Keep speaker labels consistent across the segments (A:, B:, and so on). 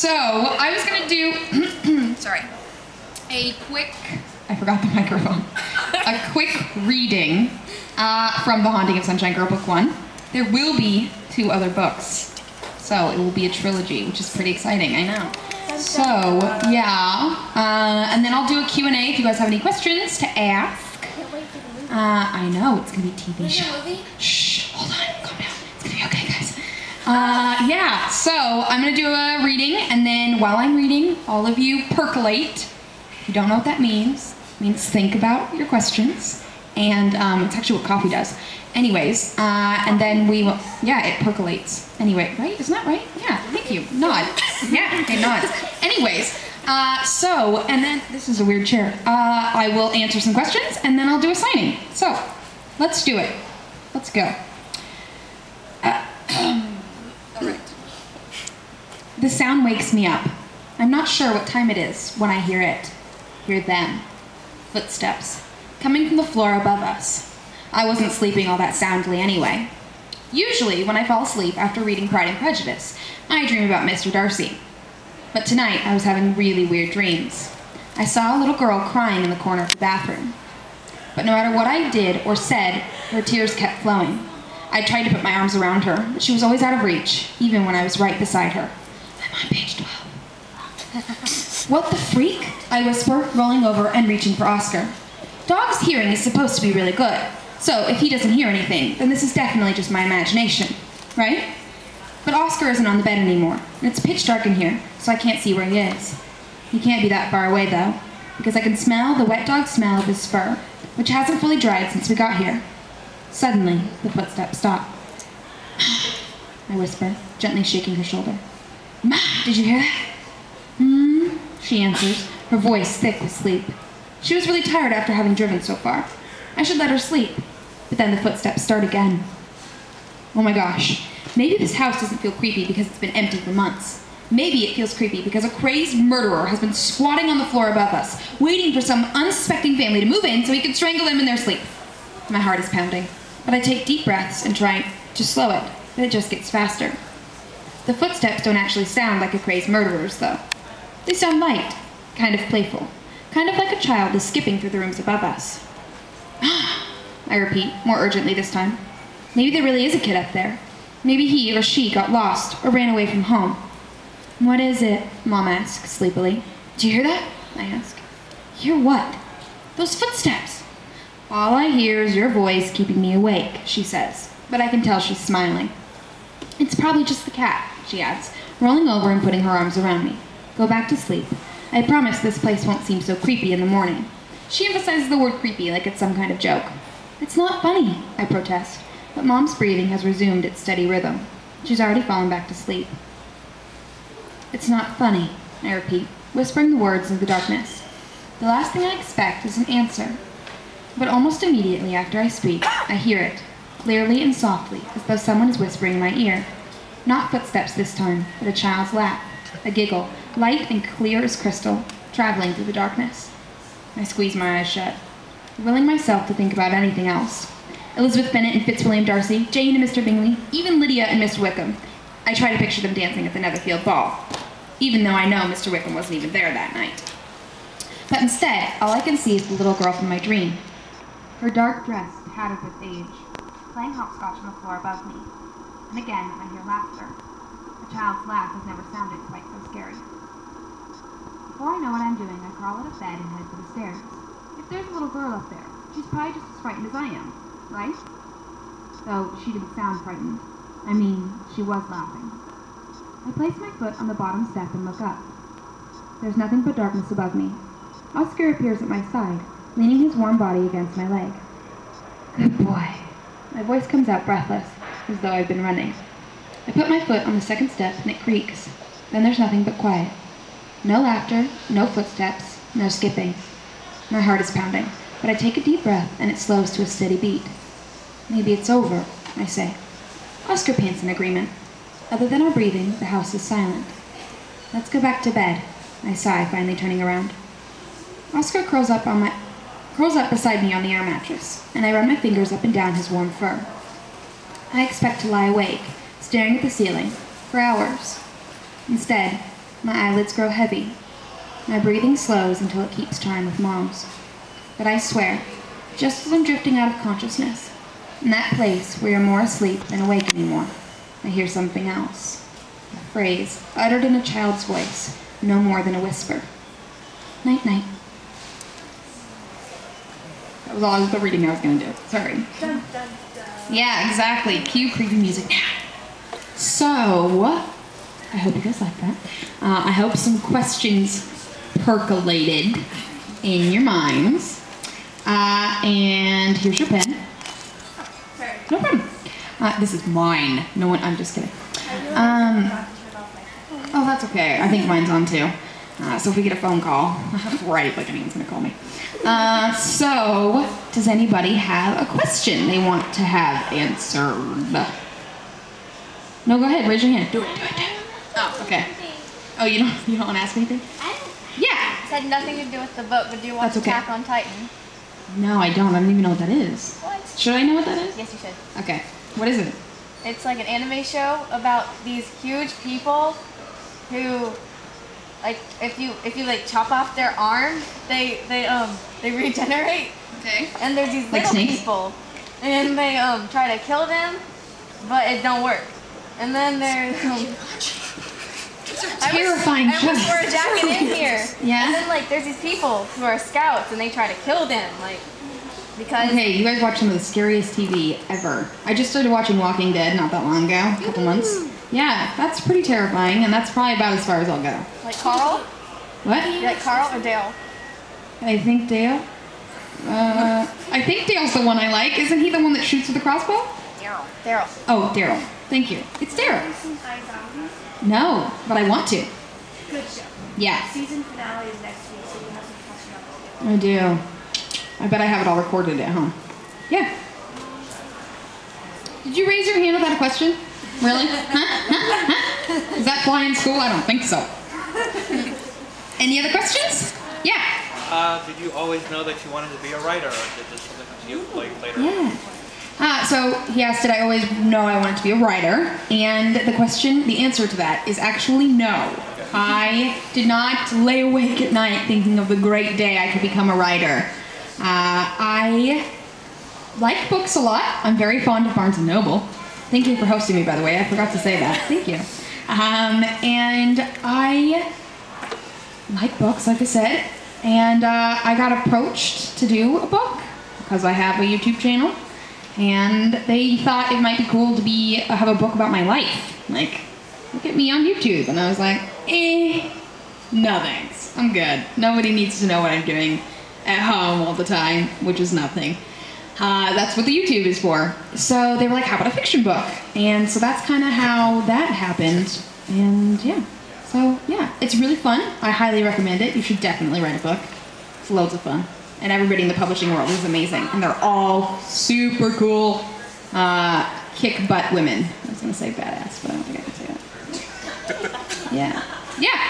A: So I was gonna do, sorry, a quick, I forgot the microphone, a quick reading from The Haunting of Sunshine Girl Book 1. There will be 2 other books, so it will be a trilogy, which is pretty exciting, I know. So, yeah, and then I'll do a Q&A if you guys have any questions to ask. I know, it's gonna be a TV show. Shh, hold on, calm down. It's gonna be okay, guys. Yeah, so I'm gonna do a reading, and then while I'm reading, all of you percolate. If you don't know what that means, it means think about your questions, and it's actually what coffee does. Anyways, and then we will, yeah, it percolates. Anyway, right? Isn't that right? Yeah, thank you. Nod. Yeah, okay, nods. Anyways, and then, this is a weird chair. I will answer some questions, and then I'll do a signing. So, let's do it. Let's go. Alright. The sound wakes me up. I'm not sure what time it is when I hear it. Hear them. Footsteps. Coming from the floor above us. I wasn't sleeping all that soundly anyway. Usually, when I fall asleep after reading Pride and Prejudice, I dream about Mr. Darcy. But tonight, I was having really weird dreams. I saw a little girl crying in the corner of the bathroom. But no matter what I did or said, her tears kept flowing. I tried to put my arms around her, but she was always out of reach, even when I was right beside her. I'm on page 12. What the freak? I whisper, rolling over and reaching for Oscar. Dog's hearing is supposed to be really good, so if he doesn't hear anything, then this is definitely just my imagination, right? But Oscar isn't on the bed anymore, and it's pitch dark in here, so I can't see where he is. He can't be that far away, though, because I can smell the wet dog smell of his fur, which hasn't fully dried since we got here. Suddenly, the footsteps stop. I whisper, gently shaking her shoulder. Ma, did you hear that? She answers, her voice thick with sleep. She was really tired after having driven so far. I should let her sleep. But then the footsteps start again. Oh my gosh. Maybe this house doesn't feel creepy because it's been empty for months. Maybe it feels creepy because a crazed murderer has been squatting on the floor above us, waiting for some unsuspecting family to move in so he can strangle them in their sleep. My heart is pounding, but I take deep breaths and try to slow it, but it just gets faster. The footsteps don't actually sound like a crazed murderer's, though. They sound light, kind of playful, kind of like a child is skipping through the rooms above us. I repeat, more urgently this time. Maybe there really is a kid up there. Maybe he or she got lost or ran away from home. What is it? Mom asks sleepily. Do you hear that? I ask. Hear what? Those footsteps. All I hear is your voice keeping me awake, she says, but I can tell she's smiling. It's probably just the cat, she adds, rolling over and putting her arms around me. Go back to sleep. I promise this place won't seem so creepy in the morning. She emphasizes the word creepy like it's some kind of joke. It's not funny, I protest, but Mom's breathing has resumed its steady rhythm. She's already fallen back to sleep. It's not funny, I repeat, whispering the words into the darkness. The last thing I expect is an answer. But almost immediately after I speak, I hear it, clearly and softly, as though someone is whispering in my ear. Not footsteps this time, but a child's laugh, a giggle, light and clear as crystal, traveling through the darkness. I squeeze my eyes shut, willing myself to think about anything else. Elizabeth Bennet and Fitzwilliam Darcy, Jane and Mr. Bingley, even Lydia and Mr. Wickham. I try to picture them dancing at the Netherfield ball, even though I know Mr. Wickham wasn't even there that night. But instead, all I can see is the little girl from my dream. Her dark dress tattered with age, playing hopscotch on the floor above me. And again, I hear laughter. A child's laugh has never sounded quite so scary. Before I know what I'm doing, I crawl out of bed and head for the stairs. If there's a little girl up there, she's probably just as frightened as I am, right? Though she didn't sound frightened. I mean, she was laughing. I place my foot on the bottom step and look up. There's nothing but darkness above me. Oscar appears at my side, leaning his warm body against my leg. Good boy. My voice comes out breathless, as though I've been running. I put my foot on the second step and it creaks. Then there's nothing but quiet. No laughter, no footsteps, no skipping. My heart is pounding, but I take a deep breath and it slows to a steady beat. Maybe it's over, I say. Oscar pants in agreement. Other than our breathing, the house is silent. Let's go back to bed, I sigh, finally turning around. Oscar curls up beside me on the air mattress, and I run my fingers up and down his warm fur. I expect to lie awake, staring at the ceiling, for hours. Instead, My eyelids grow heavy. My breathing slows until it keeps time with Mom's. But I swear, just as I'm drifting out of consciousness, in that place where you're more asleep than awake anymore, I hear something else. A phrase uttered in a child's voice, no more than a whisper. Night-night. That was all the reading I was going to do. Sorry.
B: Dun, dun, dun.
A: Yeah, exactly. Cue creepy music now. So, I hope you guys like that. I hope some questions percolated in your minds. And here's your pen.
B: Sorry.
A: No problem. This is mine. No one, I'm just kidding.
B: I realized I forgot to turn off my phone.
A: Oh, that's okay. I think mine's on too. So if we get a phone call, right, like anyone's gonna call me. So, does anybody have a question they want to have answered? No, go ahead, raise your hand. Do it. Oh, okay. Oh, you don't want to ask me anything? Yeah.
B: It had nothing to do with the book, but do you watch
A: That's okay.
B: Attack on Titan?
A: No, I don't. I don't even know what that is.
B: What?
A: Should I know what that is?
B: Yes, you should.
A: Okay. What is it?
B: It's like an anime show about these huge people who, like, if you like chop off their arm, they regenerate.
A: Okay.
B: And there's these
A: Like
B: little
A: snakes?
B: people, and they try to kill them, but it don't work. And then there's
A: Terrifying
B: I wish
A: shows.
B: for a jacket in here.
A: Yeah?
B: And then like there's these people who are scouts, and they try to kill them, like because.
A: Okay, you guys watch some of the scariest TV ever. I just started watching Walking Dead not that long ago, a couple months. Yeah, that's pretty terrifying, and that's probably about as far as I'll go.
B: Like Carl?
A: What?
B: You like Carl or Dale?
A: I think Dale. I think Dale's the one I like. Isn't he the one that shoots with the crossbow?
B: Daryl.
A: Oh, Daryl. Thank you. It's Daryl. No, but I want to.
C: Good show.
A: Yeah,
C: Season finale is next week, so you have some catching up.
A: I do. I bet I have it all recorded at home. Yeah. Did you raise your hand without a question? Really? Huh? Does that fly in school? I don't think so. Any other questions? Yeah.
D: Did you always know that you wanted to be a writer, or did this something come to you like later?
A: Yeah. So he asked, did I always know I wanted to be a writer? And the answer to that is actually no. I did not lay awake at night thinking of the great day I could become a writer. I like books a lot. I'm very fond of Barnes & Noble. Thank you for hosting me, by the way. I forgot to say that. Thank you. And I like books, like I said. And I got approached to do a book because I have a YouTube channel. And they thought it might be cool to have a book about my life. Like, look at me on YouTube. And I was like, no thanks. I'm good. Nobody needs to know what I'm doing at home all the time, which is nothing. That's what the YouTube is for. So they were like, how about a fiction book? And so that's kind of how that happened. And yeah. So yeah, it's really fun. I highly recommend it. You should definitely write a book. It's loads of fun. And everybody in the publishing world is amazing. And they're all super cool, kick-butt women. I was going to say badass, but I don't think I can say that. Yeah. Yeah.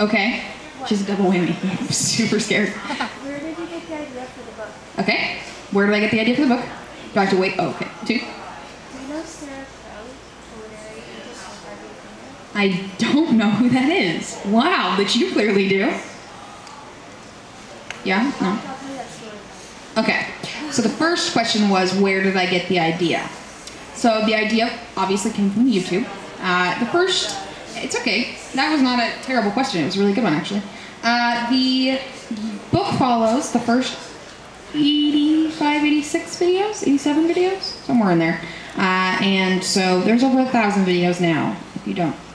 A: Okay. She's a double whammy. I'm super scared.
C: Where did you get the idea for the book?
A: Okay. Where did I get the idea for the book? Do I have to wait? Oh, okay. 2.
C: Do you know Sarah Crowe, literary agent of Barbie?
A: I don't know who that is. Wow, but you clearly do. Yeah? No?
C: I'll tell you that story.
A: Okay, so the first question was, where did I get the idea? So the idea obviously came from YouTube. It's okay, that was not a terrible question, it was a really good one actually. The book follows the first 85, 86 videos, 87 videos, somewhere in there. And so there's over 1,000 videos now, if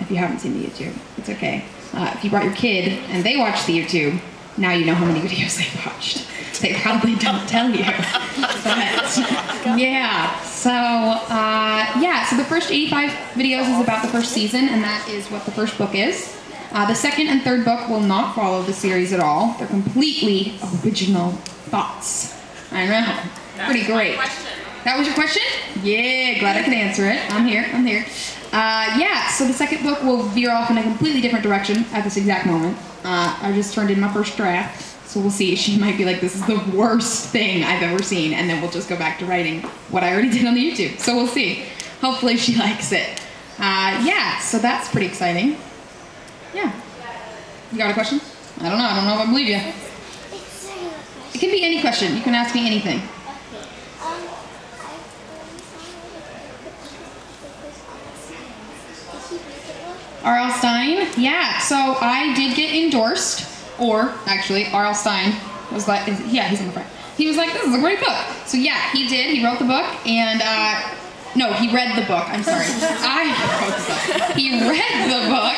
A: you haven't seen the YouTube, it's okay. If you brought your kid and they watched the YouTube, now you know how many videos they watched. They probably don't tell you. But, yeah, so the first 85 videos is about the first season, and that is what the first book is. The second and third book will not follow the series at all. They're completely original thoughts. I know, pretty great. That was your question? Yeah, glad I could answer it. I'm here. So the second book will veer off in a completely different direction at this exact moment. I just turned in my first draft, so we'll see. She might be like, this is the worst thing I've ever seen, and then we'll just go back to writing what I already did on the YouTube. So we'll see. Hopefully she likes it. So that's pretty exciting. Yeah. You got a question? I don't know if I believe you. It can be any question. You can ask me anything. R.L. Stein? Yeah, so I did get endorsed, or actually, R.L. Stein was like, yeah, he's in the front. He was like, this is a great book. So yeah, he did. He wrote the book, and no, he read the book. I'm sorry. I wrote the book. He read the book,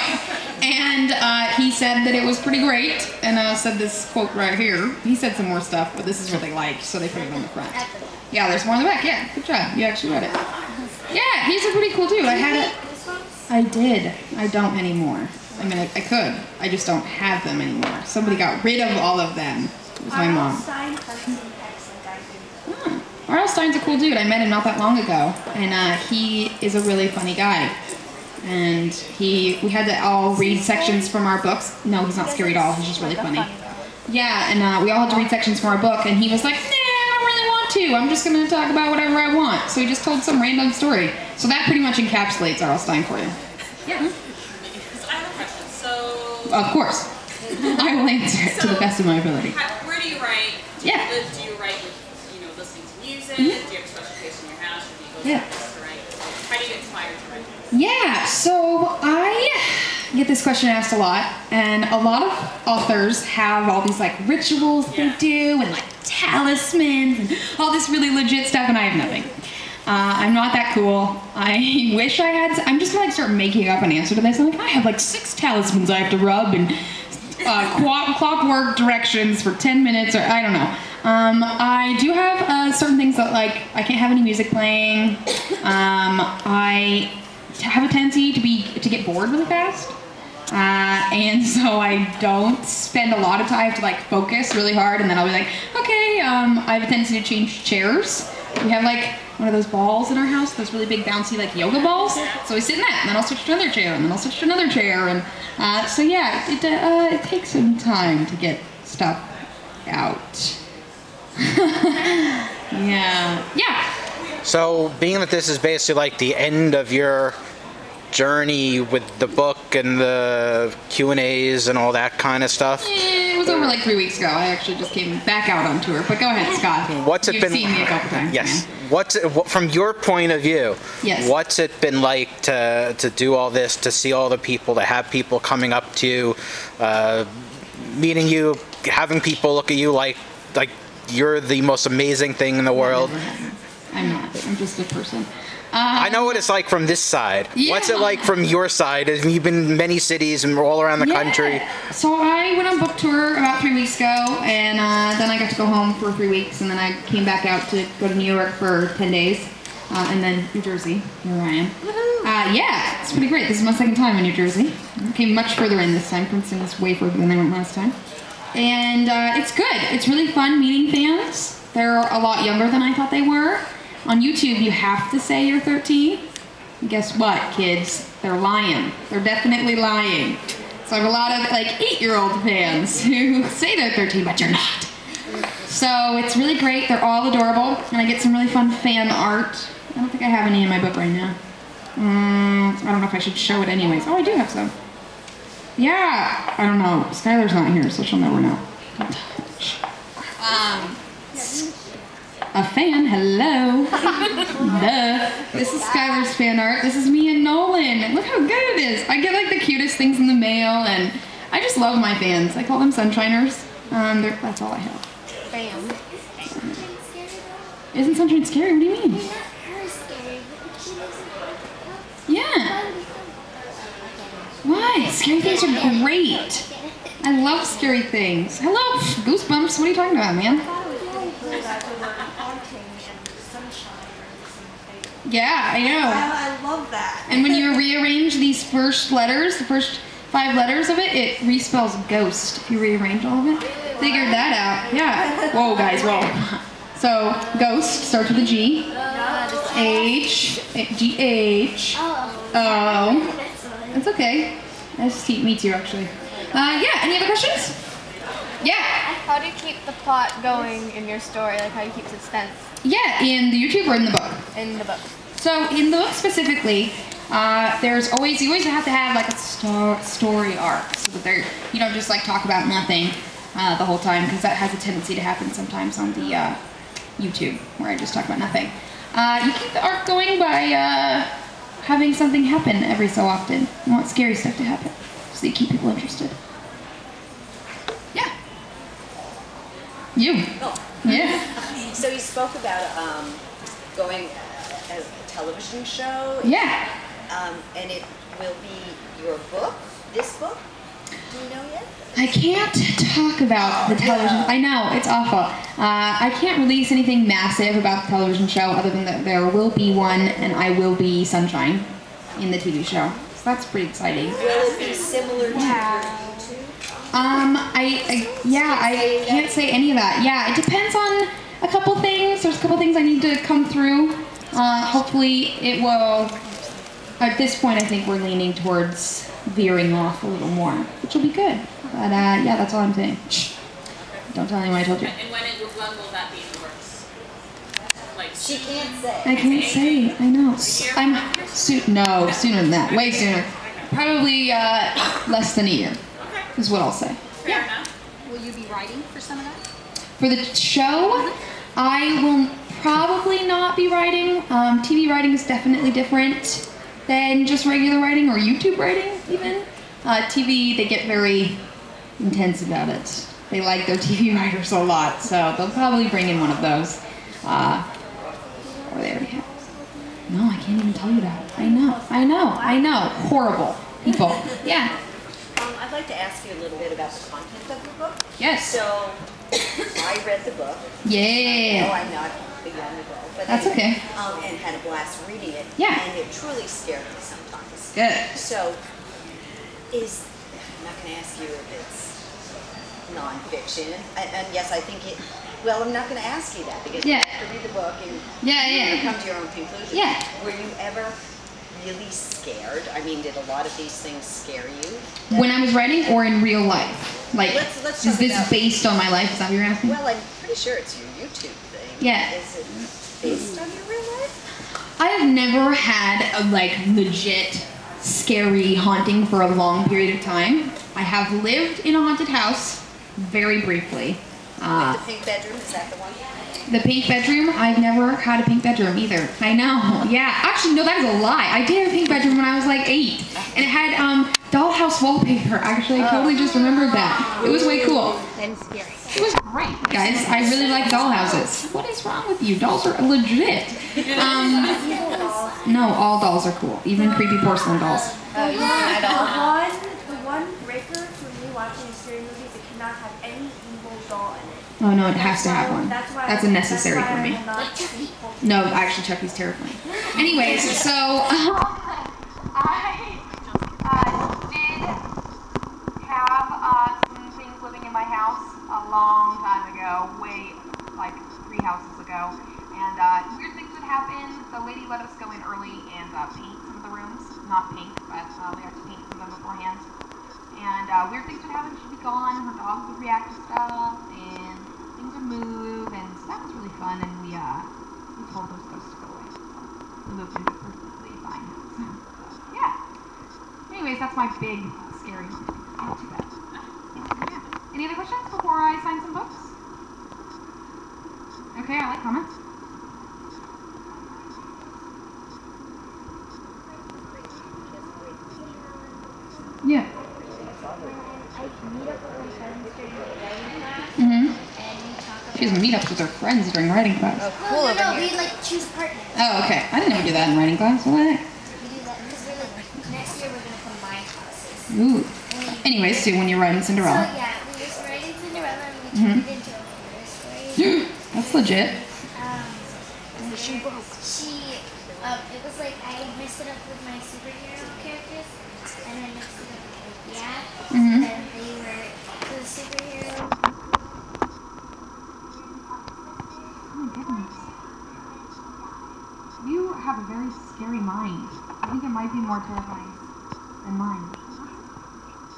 A: and he said that it was pretty great, and said this quote right here. He said some more stuff, but this is what they liked, so they put it on the front. Yeah, there's more in the back. Yeah, good job. You actually read it. Yeah, he's a pretty cool dude. I had it. I did. I don't anymore. I mean, I could. I just don't have them anymore. Somebody got rid of all of them. It was my mom. R.L. Stein's a cool dude. I met him not that long ago, and he is a really funny guy. And we had to all read sections from our books. No, he's not scary at all. He's just really funny. Yeah, and we all had to read sections from our book, and he was like, nah, I don't really want to. I'm just going to talk about whatever I want. So he just told some random story. So that pretty much encapsulates R.L. Stein for you. Yeah.
E: I have a question. So...
A: Of course. I will answer it to the best of my ability.
E: Where do you write? Do you write with, listening to music? Do you have a special place in your house? Or do you go to write? How do you get inspired to write?
A: Yeah, so I get this question asked a lot, and a lot of authors have all these like rituals they do, and like talismans, and all this really legit stuff, and I have nothing. I'm not that cool. I wish I had. I'm just gonna like start making up an answer to this. I'm like, I have like 6 talismans I have to rub, and clockwork directions for 10 minutes, or I don't know. I do have certain things that like I can't have any music playing. I have a tendency to get bored really fast, and so I don't spend a lot of time. I have to like focus really hard, and then I'll be like, okay. I have a tendency to change chairs. We have like one of those balls in our house, those really big bouncy like yoga balls. So I sit in that, and then I'll switch to another chair, and then I'll switch to another chair, and so yeah, it takes some time to get stuff out. Yeah.
F: So, being that this is basically like the end of your journey with the book and the Q&As and all that kind of stuff.
A: It was over like 3 weeks ago. I actually just came back out on tour. But go ahead, Scott. You've seen me a couple times.
F: Yes. From your point of view,
A: yes.
F: What's it been like to do all this, to see all the people, to have people coming up to you, meeting you, having people look at you like you're the most amazing thing in the world?
A: I'm not. I'm just a person.
F: I know what it's like from this side.
A: Yeah.
F: What's it like from your side? You've been in many cities and all around the country.
A: So I went on book tour about 3 weeks ago, and then I got to go home for 3 weeks, and then I came back out to go to New York for 10 days, and then New Jersey. Here I am. Yeah, it's pretty great. This is my second time in New Jersey. I came much further in this time. Princeton was way further than I went last time. And it's good. It's really fun meeting fans. They're a lot younger than I thought they were. On YouTube, you have to say you're 13. And guess what, kids? They're lying. They're definitely lying. So I have a lot of like 8-year-old fans who say they're 13, but you're not. So it's really great. They're all adorable, and I get some really fun fan art. I don't think I have any in my book right now. I don't know if I should show it anyways. Oh, I do have some. Yeah, I don't know. Skylar's not here, so she'll never know. Don't touch. A fan, hello. Duh. This is Skylar's fan art. This is me and Nolan. Look how good it is. I get like the cutest things in the mail, and I just love my fans. I call them sunshiners. That's all I have.
B: Bam.
A: Isn't sunshine scary? What do you mean?
C: Not her scary.
A: Yeah. Why? Scary things are great. I love scary things. Hello, goosebumps. What are you talking about, man? Yeah, I know.
G: I love that.
A: And when you rearrange these first letters, the first 5 letters of it, it respells ghost. If you rearrange all of it. Figured that out. Yeah. Whoa, guys, whoa. So, ghost starts with a G. H. G-H. O. That's okay. Me too, actually. Yeah, any other questions? Yeah.
B: How do you keep the plot going in your story? Like, how do you keep suspense?
A: Yeah, in the YouTube or in the book?
B: In the book.
A: So in the book specifically, you always have to have like a story arc, so that you don't just like talk about nothing the whole time, because that has a tendency to happen sometimes on the YouTube, where I just talk about nothing. You keep the arc going by having something happen every so often. You want scary stuff to happen, so you keep people interested. Yeah. You.
G: Oh.
A: Yeah.
G: So you spoke about going a television show.
A: Yeah.
G: And it will be your book, this book? Do you know yet?
A: I can't talk about the television.
G: No.
A: I know, it's awful. I can't release anything massive about the television show other than that there will be one, and I will be Sunshine in the TV show. So that's pretty exciting.
G: Will it be similar to your YouTube?
A: I can't say any of that. Yeah, it depends on a couple things. There's a couple things I need to come through. Hopefully it will. At this point, I think we're leaning towards veering off a little more, which will be good. But yeah, that's all I'm saying. Shh. Don't tell anyone I told you.
E: And when will that be in the works? Like
G: She can't say.
A: I can't say. I know. Sooner than that. Way sooner. Probably less than a year. Is what I'll say.
E: fair enough.
H: Will you be writing for some of that?
A: For the show, I will probably not be writing. TV writing is definitely different than just regular writing or YouTube writing even. TV, they get very intense about it. They like their TV writers a lot, so they'll probably bring in one of those. Or they already have. No, I can't even tell you that. I know. Horrible people. Yeah.
G: I'd like to ask you a little bit about the content of the book.
A: Yes.
G: So, I read the book.
A: Yeah.
G: No, I'm not a young adult, but
A: That's
G: anyway,
A: okay.
G: and had a blast reading it.
A: Yeah.
G: And it truly scared me sometimes.
A: Good.
G: So, I'm not going to ask you if it's nonfiction, and yes, I think it. Well, I'm not going to ask you that because you have to read the book and come to your own conclusion.
A: Yeah.
G: Were you ever really scared? I mean, did a lot of these things scare you?
A: When I was writing or in real life? Like,
G: Let's
A: is
G: talk
A: this
G: about-
A: based on my life? Is that what you're asking?
G: Well, I'm pretty sure it's your YouTube thing.
A: Yeah.
G: Is it based on your real life?
A: I have never had a legit scary haunting for a long period of time. I have lived in a haunted house very briefly.
G: With the pink bedroom, is that the one?
A: The pink bedroom, I've never had a pink bedroom either. I know, yeah. Actually, no, that is a lie. I did have a pink bedroom when I was like 8. And it had dollhouse wallpaper. Actually, I totally just remembered that. It was way cool.
H: And scary.
A: It was great, guys. I really like dollhouses. What is wrong with you? Dolls are legit. No, all dolls are cool. Even creepy porcelain dolls.
C: The one breaker for me watching scary movies, it cannot have any evil doll in it.
A: Oh no, it has to have one. That's a necessary for me.
C: Like
A: No, actually, Chucky's terrifying. Anyways, so I did have some things living in my house a long time ago, way like 3 houses ago, and weird things would happen. The lady let us go in early and paint some of the rooms. Not pink, but we had to paint some of them beforehand. And weird things would happen. She'd be gone. Her dogs would react to stuff, and things would move, and so that was really fun. And we told those ghosts to go away. We moved into a perfectly fine house. So, yeah. Anyways, that's my big scary one. Not too bad. Yeah. Any other questions before I sign some books? Okay, I like comments. Yeah. She has meetups with her friends during writing class.
C: no, we choose partners.
A: Oh, okay. I didn't ever do that in writing class. What the heck?
C: We do that because next year we're gonna combine classes.
A: Ooh. Anyways, so when you're writing Cinderella.
C: So yeah, we was writing Cinderella and we turned it into a horror story.
A: That's legit.
C: It was like I mixed it up with my superhero characters, and I mixed it up with and they were the superhero.
A: Oh my goodness. You have a very scary mind. I think it might be more terrifying than mine.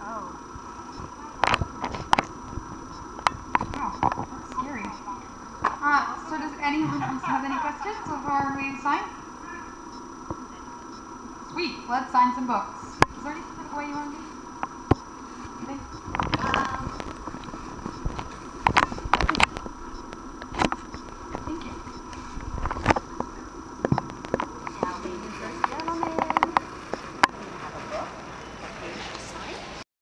A: Oh. Wow, that's scary. So does anyone else have any questions before we sign? Sweet.
H: let's sign some books.